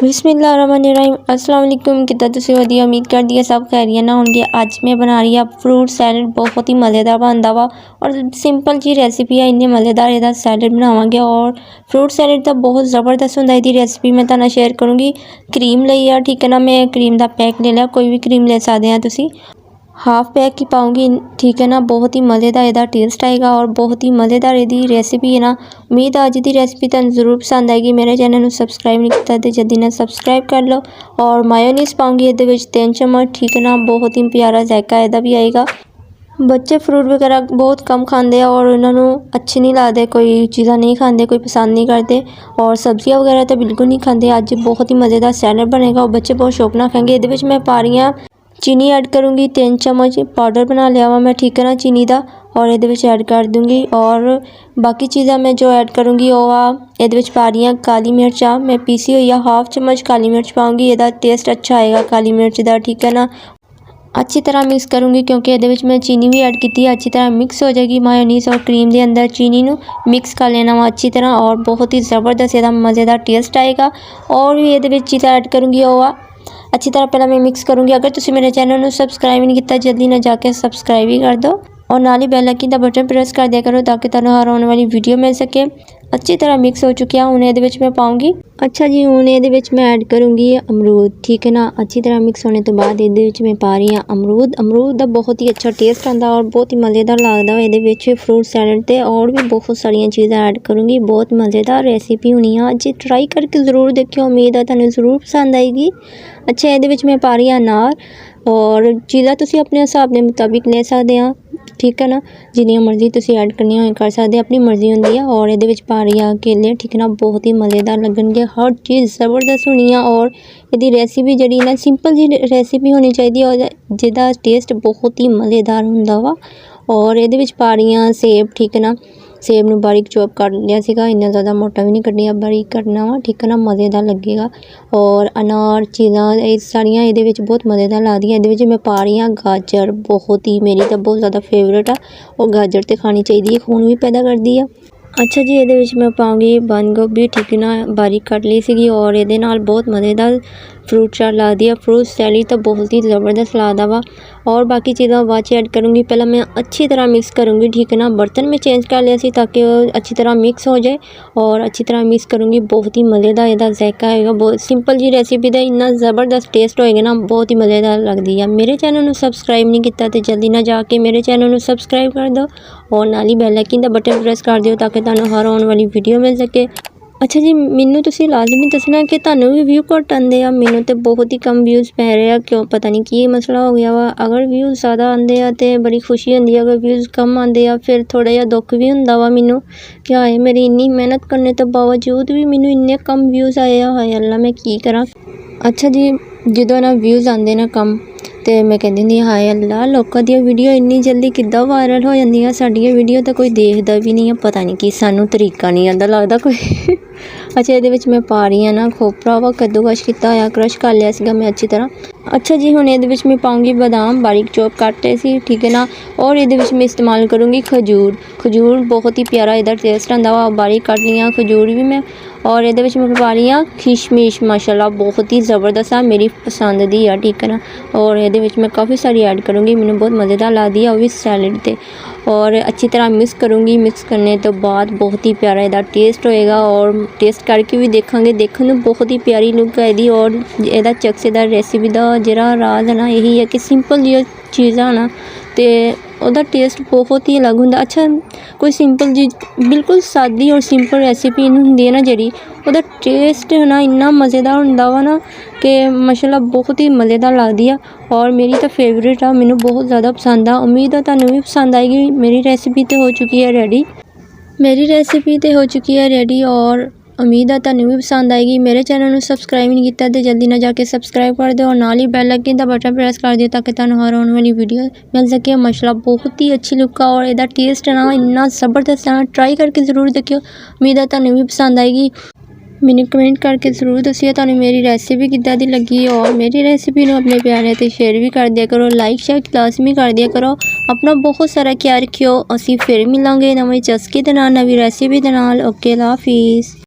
बिस्मिल्लाहिर्रहमानिर्रहीम अस्सलाम वालेकुम। कितना तुसीं वधिया, उम्मीद करदी है सब खैरियत ना होणगे। अज मैं बना रही हाँ फ्रूट सैलड, बहुत ही मज़ेदार बनता वा और सिंपल जी रेसिपी है। इन्नी मज़ेदार इहदा सैलड बनावांगे और फ्रूट सैलड तो बहुत ज़बरदस्त हुंदा। इहदी रेसिपी मैं तुहानू शेयर करूँगी। क्रीम लई आ, ठीक है ना, मैं क्रीम का पैक ले लिया, कोई भी क्रीम ले सकते हैं तुसीं। हाफ पैक ही पाऊँगी, ठीक है ना। बहुत ही मज़ेदार इहदा टेस्ट आएगा और बहुत ही मज़ेदार इहदी रेसिपी है ना। उम्मीद अज दी रेसिपी तुहानू जरूर पसंद आएगी। मेरे चैनल को सबसक्राइब नहीं किया तो जल्दी ना सबसक्राइब कर लो। और मायोनीज़ पाऊँगी इहदे विच 3 चम्मच, ठीक है ना। बहुत ही प्यारा जायका इहदा भी आएगा। बच्चे फ्रूट वगैरह बहुत कम खाते हैं और उन्होंने अच्छे नहीं लगते, कोई चीज़ा नहीं खाते, कोई पसंद नहीं करते और सब्जियां वगैरह तो बिल्कुल नहीं खाते। अज बहुत ही मज़ेदार सैलड बनेगा और बच्चे बहुत शौक ना खाएंगे। ये मैं पा रही हाँ चीनी ऐड करूँगी, 3 चम्मच पाउडर बना लिया वा मैं, ठीक है ना, चीनी का। और ये ऐड कर दूँगी और बाकी चीज़ा मैं जो ऐड करूँगी वह ये पा रही हाँ काली मिर्चा मैं पीसी हुई है, हाफ चम्मच काली मिर्च पाऊँगी। यदा टेस्ट अच्छा आएगा काली मिर्च का, ठीक है ना। अच्छी तरह मिक्स करूँगी क्योंकि ये मैं चीनी भी ऐड की है। अच्छी तरह मिक्स हो जाएगी मायोनीज़ और क्रीम के अंदर। चीनी नू मिक्स कर लेना वा अच्छी तरह और बहुत ही ज़बरदस्त इसका मज़ेदार टेस्ट आएगा। और भी ये चीज़ा ऐड करूँगी वह अच्छी तरह पहले मैं मिक्स करूँगी। अगर तुसीं मेरे चैनल को सबसक्राइब नहीं किया जल्दी ना जाके सबसक्राइब ही कर दो और नाल ही बैल आइकन का बटन प्रेस कर दिया करो ताकि तुहानू हर आने वाली वीडियो मिल सके। अच्छी तरह मिक्स हो चुकी है। हुण ये मैं पाऊँगी, अच्छा जी, हुण ये मैं ऐड करूँगी अमरूद, ठीक है ना। अच्छी तरह मिक्स होने तो बाद ये मैं पा रही हाँ अमरूद। अमरूद का बहुत ही अच्छा टेस्ट आता और बहुत ही मज़ेदार लगता है ये फ्रूट सैलड ते। और भी बहुत सारिया चीज़ा ऐड करूँगी, बहुत मज़ेदार रेसिपी होनी है। अज ट्राई करके ज़रूर देखियो, उम्मीद है तुहानू ज़रूर पसंद आएगी। अच्छा, ये मैं पा रही हाँ अनार और चीज़ा तुसीं अपने हिसाब के मुताबिक ले सकते हैं, ठीक है ना। जिन्नियां मर्जी तुसीं ऐड करनी हो कर सकते, अपनी मर्जी होंदी है। और ये पा रही है केले, ठीक है ना। बहुत ही मज़ेदार लगनगे, हर चीज़ ज़बरदस्त होनी है और यदि रेसिपी जी ना सिंपल जी रेसिपी होनी चाहिए और जिसका टेस्ट बहुत ही मज़ेदार होंदा वा। और ये पा रही हाँ सेब, ठीक है ना। सेब में बारीक चॉप कर लिया सीगा, इन्ना ज़्यादा मोटा भी नहीं कटना, बारीक करना वा, ठीक है ना, मज़ेदार लगेगा। और अनार चीज़ा सारिया ये बहुत मज़ेदार लगदी है। ये मैं पा रही हाँ गाजर, बहुत ही मेरी तो बहुत ज़्यादा फेवरेट आ और गाजर तो खानी चाहिए, खून भी पैदा करती है। अच्छा जी, ये मैं पाऊँगी बंद गोभी, ठीक है ना, बारीक कट ली सी। और ये बहुत मज़ेदार फ्रूट चाट लगती है। फ्रूट सैलड तो बहुत ही ज़बरदस्त लगता वा। और बाकी चीज़ा बाद ऐड करूँगी, पहले मैं अच्छी तरह मिक्स करूँगी, ठीक है ना। बर्तन में चेंज कर लिया सी ताकि अच्छी तरह मिक्स हो जाए और अच्छी तरह मिक्स करूँगी। बहुत ही मज़ेदार इसका जायका आएगा, बहुत सिंपल जी रेसिपी का इन्ना ज़बरदस्त टेस्ट होएगा ना, बहुत ही मज़ेदार लगती है। मेरे चैनल को सबसक्राइब नहीं किया तो जल्दी ना जाके मेरे चैनल को सबसक्राइब कर दो और नाल ही बैल आइकन का बटन प्रेस कर दिओ ताकि तुहानू हर आने वाली वीडियो मिल सके। अच्छा जी, मैनू तुसीं लाजमी दसना कि तुहानू भी व्यू घट आते हैं। मैनू तो बहुत ही कम व्यूज़ पै रहे हैं, क्यों पता नहीं की मसला हो गया वा। अगर व्यूज़ ज़्यादा आते हैं तो बड़ी खुशी होती है, अगर व्यूज़ कम आते हैं फिर थोड़ा जिहा दुख भी होंदा वा मैनू। क्या है, मेरी इन्नी मेहनत करने तो बावजूद भी मैनू इन्ने कम व्यूज़ आए हैं, हाय अल्लाह मैं की करा। अच्छा जी, जो ना व्यूज़ आते ना कम तो मैं कहती हूँ हाय अल्लाह, लोगों दी वीडियो इन्नी जल्दी किद्दां वायरल हो जांदियां, साडियां वीडियो तो कोई देखदा भी नहीं है, पता नहीं कि सानू तरीका नहीं आंदा लगदा कोई। अच्छा, ये मैं पा रही हाँ ना खोपरा वा कद्दूकश किया होया, क्रश कर लिया सीगा मैं अच्छी तरह। अच्छा जी, हुण ये मैं पाऊँगी बादाम बारीक चॉप कटे सी, ठीक है ना। और ये मैं इस्तेमाल करूँगी खजूर। खजूर बहुत ही प्यारा इधर टेस्ट आंदा वा, बारीक कट लिया खजूर भी मैं। और ये मैं पा रही हाँ किशमिश, माशाल्लाह बहुत ही ज़बरदस्त है, मेरी पसंद दी है, ठीक है ना। और ये मैं काफ़ी सारी ऐड करूँगी, मैंने बहुत मज़ेदार लगती है, वो भी सैलड ते। और अच्छी तरह मिक्स करूँगी, मिक्स करने तो बाद बहुत ही प्यारा इसका टेस्ट होएगा और टेस्ट करके भी देखांगे, देखने में बहुत ही प्यारी लुक है इसकी। और यदा चक्सेदार रेसिपी का जरा राज है ना यही है कि सिंपल जी चीज़ा ना तो उदा टेस्ट बहुत ही अलग होंगे। अच्छा, कोई सिंपल जी बिल्कुल सादी और सिंपल रेसिपी होंगी है ना जी, उदा टेस्ट है ना इन्ना मज़ेदार होंदा वा ना कि माशाल्लाह बहुत ही मज़ेदार लगती है। और मेरी तो फेवरेट आ, मैनू बहुत ज़्यादा पसंद आ। उम्मीद है तुहानू भी पसंद आएगी। मेरी रेसिपी तो हो चुकी है रेडी, मेरी रेसिपी तो हो चुकी है रेडी और उम्मीद है तुहानू भी पसंद आएगी। मेरे चैनल को सबसक्राइब नहीं किया तो जल्दी ना जाके सबसक्राइब कर दो और नाल ही बैल आइकन का बटन प्रेस कर दिओ ताकि तुहानू हर आने वाली वीडियो मिल सके। माशाल्लाह बहुत ही अच्छी लुक है और इसका टेस्ट है ना इन्ना ज़बरदस्त है, ट्राई करके ज़रूर देखियो, उम्मीद है तुहानू भी पसंद आएगी। मैंने कमेंट करके ज़रूर दसिए तुहानू मेरी रेसिपी किद्दां दी लगी और मेरी रेसिपी को अपने प्यारे ते शेयर भी कर दिया करो, लाइक शेयर लाजमी कर दिया करो। अपना बहुत सारा ख्याल रखियो, असीं फिर मिलांगे नवे चस्के दे नाल, नवी रेसिपी दे नाल। ओके, अल्लाह हाफिज़।